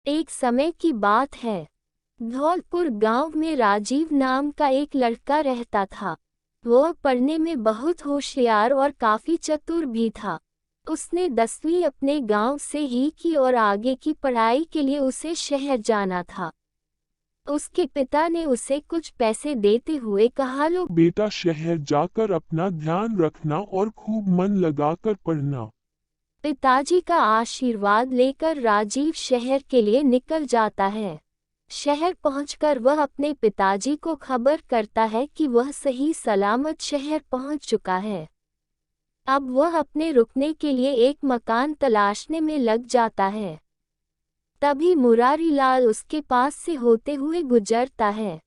एक समय की बात है। धौलपुर गांव में राजीव नाम का एक लड़का रहता था। वह पढ़ने में बहुत होशियार और काफी चतुर भी था। उसने 10वीं अपने गांव से ही की और आगे की पढ़ाई के लिए उसे शहर जाना था। उसके पिता ने उसे कुछ पैसे देते हुए कहा, लो बेटा, शहर जाकर अपना ध्यान रखना और खूब मन लगाकर पढ़ना। पिताजी का आशीर्वाद लेकर राजीव शहर के लिए निकल जाता है। शहर पहुंचकर वह अपने पिताजी को खबर करता है कि वह सही सलामत शहर पहुंच चुका है। अब वह अपने रुकने के लिए एक मकान तलाशने में लग जाता है। तभी मुरारीलाल उसके पास से होते हुए गुजरता है।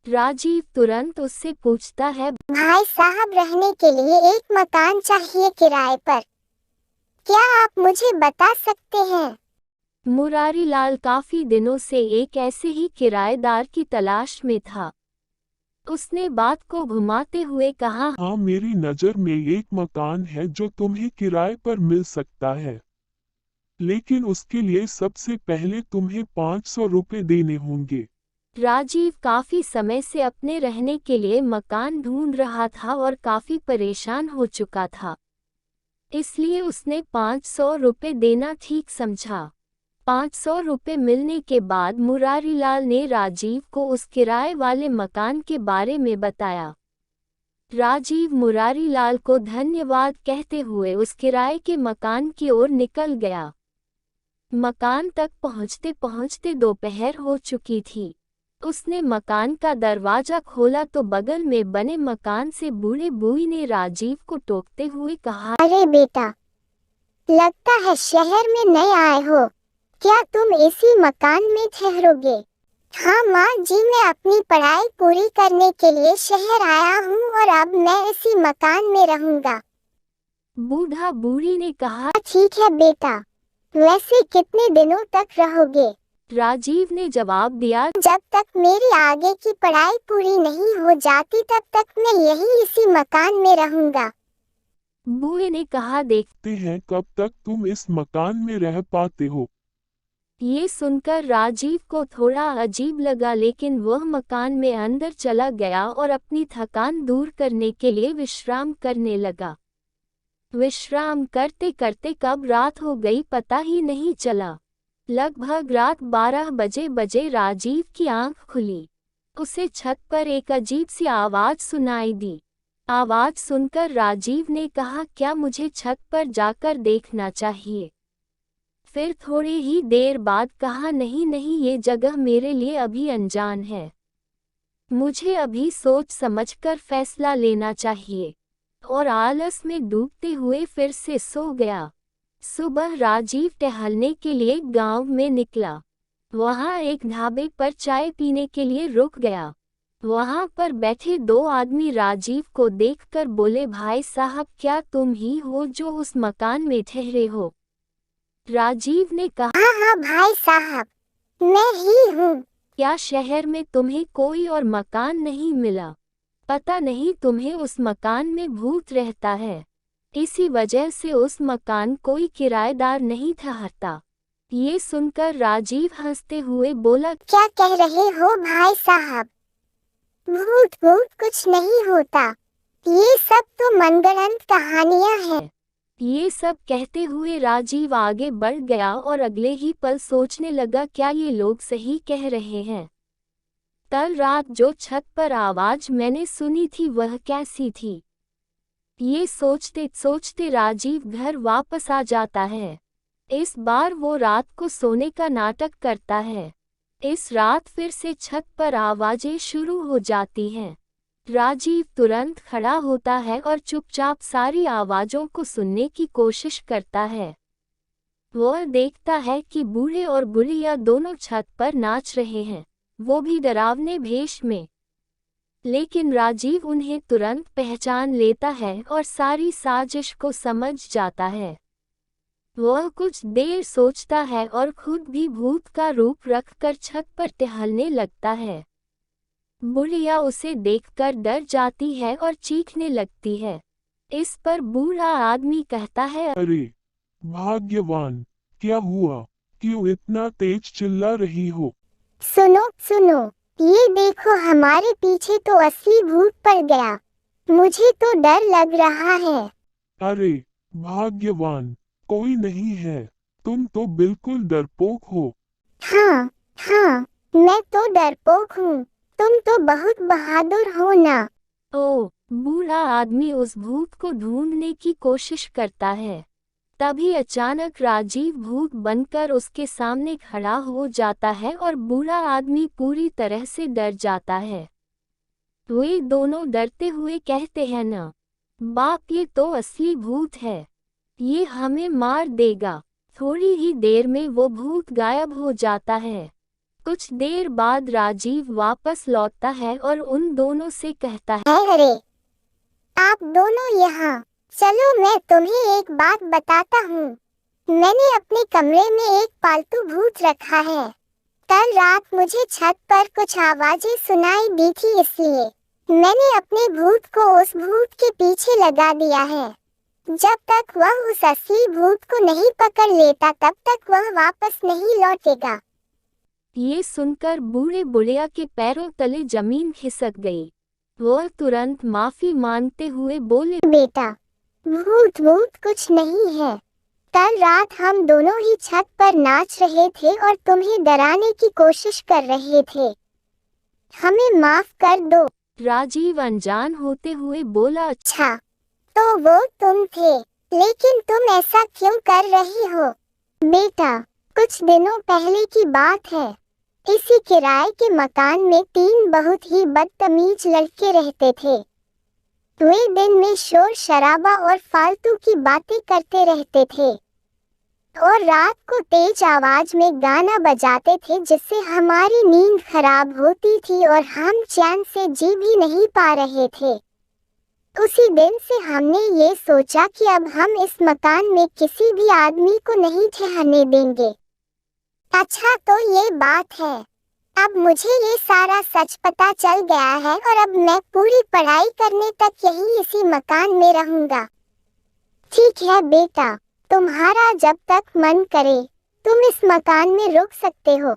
राजीव तुरंत उससे पूछता है, भाई साहब, रहने के लिए एक मकान चाहिए किराए पर। क्या आप मुझे बता सकते हैं? मुरारीलाल काफी दिनों से एक ऐसे ही किराएदार की तलाश में था। उसने बात को घुमाते हुए कहा, हाँ, मेरी नज़र में एक मकान है जो तुम्हें किराए पर मिल सकता है, लेकिन उसके लिए सबसे पहले तुम्हें 500 रुपये देने होंगे। राजीव काफी समय से अपने रहने के लिए मकान ढूंढ रहा था और काफी परेशान हो चुका था। इसलिए उसने 500 रुपये देना ठीक समझा। 500 रुपये मिलने के बाद मुरारीलाल ने राजीव को उस किराए वाले मकान के बारे में बताया। राजीव मुरारीलाल को धन्यवाद कहते हुए उस किराए के मकान की ओर निकल गया। मकान तक पहुंचते पहुंचते दोपहर हो चुकी थी। उसने मकान का दरवाजा खोला तो बगल में बने मकान से बूढ़े बूढ़ी ने राजीव को टोकते हुए कहा, अरे बेटा, लगता है शहर में नए आए हो। क्या तुम इसी मकान में ठहरोगे? हाँ माँ जी, मैं अपनी पढ़ाई पूरी करने के लिए शहर आया हूँ और अब मैं इसी मकान में रहूँगा। बूढ़ा बूढ़ी ने कहा, ठीक है बेटा, वैसे कितने दिनों तक रहोगे? राजीव ने जवाब दिया, जब तक मेरी आगे की पढ़ाई पूरी नहीं हो जाती तब तक मैं यही इसी मकान में रहूँगा। बूढ़े ने कहा, देखते देखते हैं कब तक तुम इस मकान में रह पाते हो। ये सुनकर राजीव को थोड़ा अजीब लगा, लेकिन वह मकान में अंदर चला गया और अपनी थकान दूर करने के लिए विश्राम करने लगा। विश्राम करते करते कब रात हो गई पता ही नहीं चला। लगभग रात 12 बजे राजीव की आंख खुली। उसे छत पर एक अजीब सी आवाज सुनाई दी। आवाज सुनकर राजीव ने कहा, क्या मुझे छत पर जाकर देखना चाहिए? फिर थोड़ी ही देर बाद कहा, नहीं नहीं, ये जगह मेरे लिए अभी अनजान है। मुझे अभी सोच समझकर फैसला लेना चाहिए। और आलस में डूबते हुए फिर से सो गया। सुबह राजीव टहलने के लिए गांव में निकला। वहां एक ढाबे पर चाय पीने के लिए रुक गया। वहां पर बैठे दो आदमी राजीव को देखकर बोले, भाई साहब, क्या तुम ही हो जो उस मकान में ठहरे हो? राजीव ने कहा, हाँ हाँ भाई साहब, मैं ही हूँ। क्या शहर में तुम्हें कोई और मकान नहीं मिला? पता नहीं तुम्हें उस मकान में भूत रहता है, इसी वजह से उस मकान कोई किराएदार नहीं ठहरता। ये सुनकर राजीव हंसते हुए बोला, क्या कह रहे हो भाई साहब? भूत भूत कुछ नहीं होता, ये सब तो मनगढ़ंत कहानियाँ हैं। ये सब कहते हुए राजीव आगे बढ़ गया और अगले ही पल सोचने लगा, क्या ये लोग सही कह रहे हैं? कल रात जो छत पर आवाज मैंने सुनी थी वह कैसी थी? ये सोचते सोचते राजीव घर वापस आ जाता है। इस बार वो रात को सोने का नाटक करता है। इस रात फिर से छत पर आवाजें शुरू हो जाती हैं। राजीव तुरंत खड़ा होता है और चुपचाप सारी आवाजों को सुनने की कोशिश करता है। वह देखता है कि बूढ़े और बुढ़िया दोनों छत पर नाच रहे हैं, वो भी डरावने भेष में। लेकिन राजीव उन्हें तुरंत पहचान लेता है और सारी साजिश को समझ जाता है। वह कुछ देर सोचता है और खुद भी भूत का रूप रखकर छत पर टहलने लगता है। बुढ़िया उसे देखकर डर जाती है और चीखने लगती है। इस पर बूढ़ा आदमी कहता है, अरे भाग्यवान, क्या हुआ? क्यों इतना तेज चिल्ला रही हो? सुनो सुनो, ये देखो हमारे पीछे तो असली भूत पड़ गया। मुझे तो डर लग रहा है। अरे भाग्यवान, कोई नहीं है। तुम तो बिल्कुल डरपोक हो। हाँ हाँ, मैं तो डरपोक हूँ। तुम तो बहुत बहादुर हो ना। ओ, बूढ़ा आदमी उस भूत को ढूंढने की कोशिश करता है। तभी अचानक राजीव भूत बनकर उसके सामने खड़ा हो जाता है और बूढ़ा आदमी पूरी तरह से डर जाता है। वे दोनों डरते हुए कहते हैं न, बाप ये तो असली भूत है, ये हमें मार देगा। थोड़ी ही देर में वो भूत गायब हो जाता है। कुछ देर बाद राजीव वापस लौटता है और उन दोनों से कहता है, अरे आप दोनों यहाँ चलो, मैं तुम्हें एक बात बताता हूँ। मैंने अपने कमरे में एक पालतू भूत रखा है। कल रात मुझे छत पर कुछ आवाजें सुनाई दी थी, इसलिए मैंने अपने भूत को उस भूत के पीछे लगा दिया है। जब तक वह उस असली भूत को नहीं पकड़ लेता तब तक वह वापस नहीं लौटेगा। ये सुनकर बूढ़े बुढ़िया के पैरों तले जमीन खिसक गई। वह तुरंत माफी मांगते हुए बोले, बेटा, भूत भूत कुछ नहीं है। कल रात हम दोनों ही छत पर नाच रहे थे और तुम्हें डराने की कोशिश कर रहे थे। हमें माफ कर दो। राजीव अनजान होते हुए बोला, अच्छा, तो वो तुम थे, लेकिन तुम ऐसा क्यों कर रही हो? बेटा, कुछ दिनों पहले की बात है। इसी किराए के मकान में 3 बहुत ही बदतमीज लड़के रहते थे। वे दिन में शोर शराबा और फालतू की बातें करते रहते थे और रात को तेज आवाज में गाना बजाते थे, जिससे हमारी नींद खराब होती थी और हम चैन से जी भी नहीं पा रहे थे। उसी दिन से हमने ये सोचा कि अब हम इस मकान में किसी भी आदमी को नहीं ठहरने देंगे। अच्छा, तो ये बात है। अब मुझे ये सारा सच पता चल गया है और अब मैं पूरी पढ़ाई करने तक यही इसी मकान में रहूंगा। ठीक है बेटा, तुम्हारा जब तक मन करे तुम इस मकान में रुक सकते हो,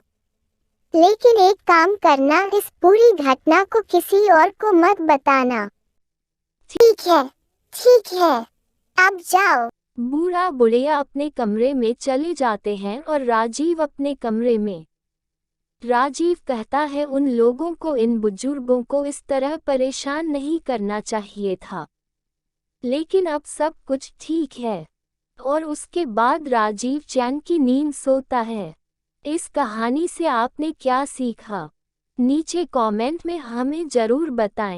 लेकिन एक काम करना, इस पूरी घटना को किसी और को मत बताना। ठीक है, ठीक है, अब जाओ। बूढ़ा बुढ़िया अपने कमरे में चले जाते हैं और राजीव अपने कमरे में। राजीव कहता है, उन लोगों को, इन बुजुर्गों को इस तरह परेशान नहीं करना चाहिए था। लेकिन अब सब कुछ ठीक है और उसके बाद राजीव चैन की नींद सोता है। इस कहानी से आपने क्या सीखा? नीचे कमेंट में हमें जरूर बताएं।